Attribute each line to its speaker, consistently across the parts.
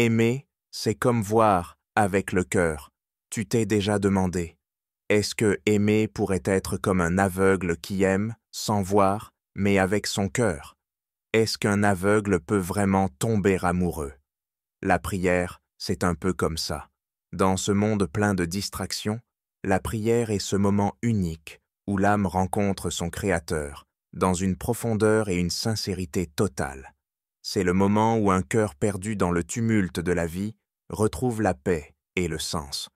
Speaker 1: Aimer, c'est comme voir avec le cœur. Tu t'es déjà demandé, est-ce que aimer pourrait être comme un aveugle qui aime, sans voir, mais avec son cœur? Est-ce qu'un aveugle peut vraiment tomber amoureux? La prière, c'est un peu comme ça. Dans ce monde plein de distractions, la prière est ce moment unique où l'âme rencontre son Créateur, dans une profondeur et une sincérité totale. C'est le moment où un cœur perdu dans le tumulte de la vie retrouve la paix et le sens.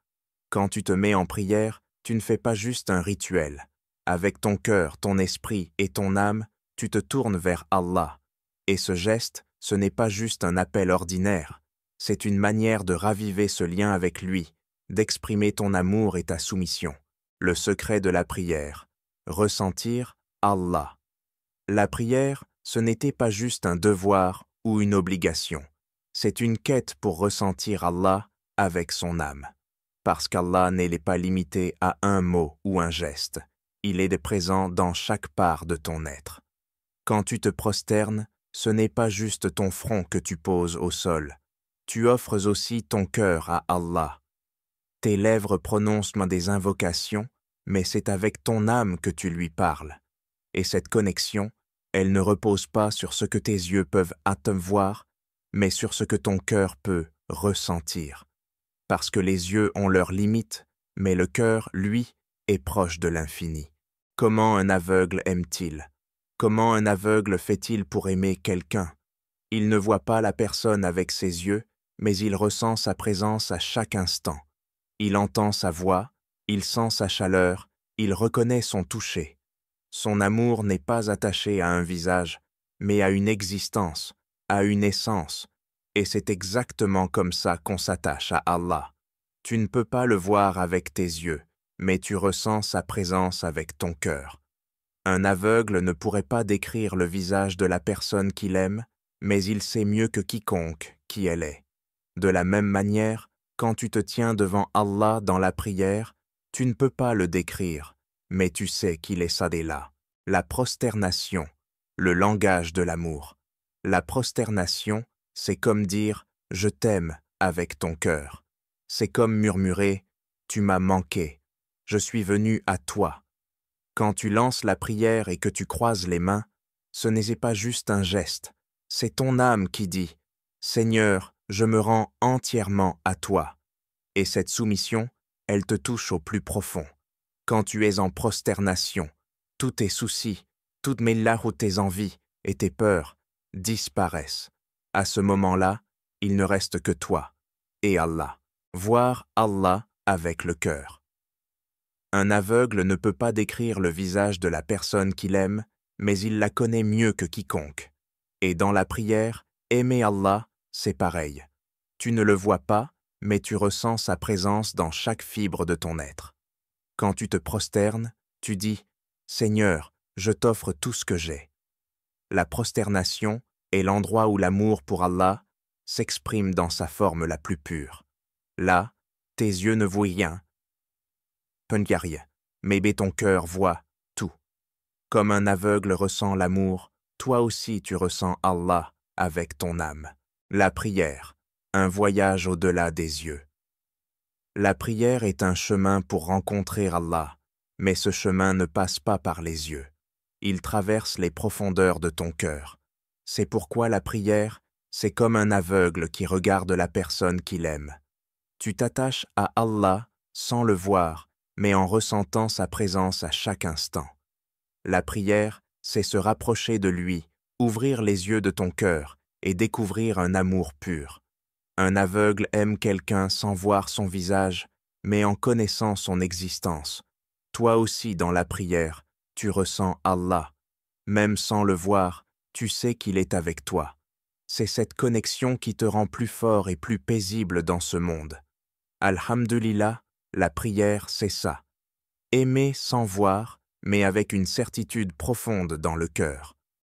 Speaker 1: Quand tu te mets en prière, tu ne fais pas juste un rituel. Avec ton cœur, ton esprit et ton âme, tu te tournes vers Allah. Et ce geste, ce n'est pas juste un appel ordinaire, c'est une manière de raviver ce lien avec lui, d'exprimer ton amour et ta soumission. Le secret de la prière, ressentir Allah. La prière, ce n'était pas juste un devoir ou une obligation. C'est une quête pour ressentir Allah avec son âme. Parce qu'Allah n'est pas limité à un mot ou un geste. Il est présent dans chaque part de ton être. Quand tu te prosternes, ce n'est pas juste ton front que tu poses au sol. Tu offres aussi ton cœur à Allah. Tes lèvres prononcent des invocations, mais c'est avec ton âme que tu lui parles. Et cette connexion, elle ne repose pas sur ce que tes yeux peuvent voir, mais sur ce que ton cœur peut ressentir. Parce que les yeux ont leurs limites, mais le cœur, lui, est proche de l'infini. Comment un aveugle aime-t-il? Comment un aveugle fait-il pour aimer quelqu'un? Il ne voit pas la personne avec ses yeux, mais il ressent sa présence à chaque instant. Il entend sa voix, il sent sa chaleur, il reconnaît son toucher. Son amour n'est pas attaché à un visage, mais à une existence, à une essence. Et c'est exactement comme ça qu'on s'attache à Allah. Tu ne peux pas le voir avec tes yeux, mais tu ressens sa présence avec ton cœur. Un aveugle ne pourrait pas décrire le visage de la personne qu'il aime, mais il sait mieux que quiconque qui elle est. De la même manière, quand tu te tiens devant Allah dans la prière, tu ne peux pas le décrire, mais tu sais qu'il est sadéla. La prosternation, le langage de l'amour. La prosternation, c'est comme dire « je t'aime » avec ton cœur. C'est comme murmurer « tu m'as manqué, je suis venu à toi ». Quand tu lances la prière et que tu croises les mains, ce n'est pas juste un geste, c'est ton âme qui dit « Seigneur, je me rends entièrement à toi ». Et cette soumission, elle te touche au plus profond. Quand tu es en prosternation, tous tes soucis, toutes tes envies et tes peurs disparaissent. À ce moment-là, il ne reste que toi et Allah. Voir Allah avec le cœur. Un aveugle ne peut pas décrire le visage de la personne qu'il aime, mais il la connaît mieux que quiconque. Et dans la prière, aimer Allah, c'est pareil. Tu ne le vois pas, mais tu ressens sa présence dans chaque fibre de ton être. Quand tu te prosternes, tu dis « Seigneur, je t'offre tout ce que j'ai ». La prosternation est l'endroit où l'amour pour Allah s'exprime dans sa forme la plus pure. Là, tes yeux ne voient rien, mais ton cœur voit tout. Comme un aveugle ressent l'amour, toi aussi tu ressens Allah avec ton âme. La prière, un voyage au-delà des yeux. La prière est un chemin pour rencontrer Allah, mais ce chemin ne passe pas par les yeux. Il traverse les profondeurs de ton cœur. C'est pourquoi la prière, c'est comme un aveugle qui regarde la personne qu'il aime. Tu t'attaches à Allah sans le voir, mais en ressentant sa présence à chaque instant. La prière, c'est se rapprocher de lui, ouvrir les yeux de ton cœur et découvrir un amour pur. Un aveugle aime quelqu'un sans voir son visage, mais en connaissant son existence. Toi aussi, dans la prière, tu ressens Allah. Même sans le voir, tu sais qu'il est avec toi. C'est cette connexion qui te rend plus fort et plus paisible dans ce monde. Alhamdulillah, la prière, c'est ça. Aimer sans voir, mais avec une certitude profonde dans le cœur.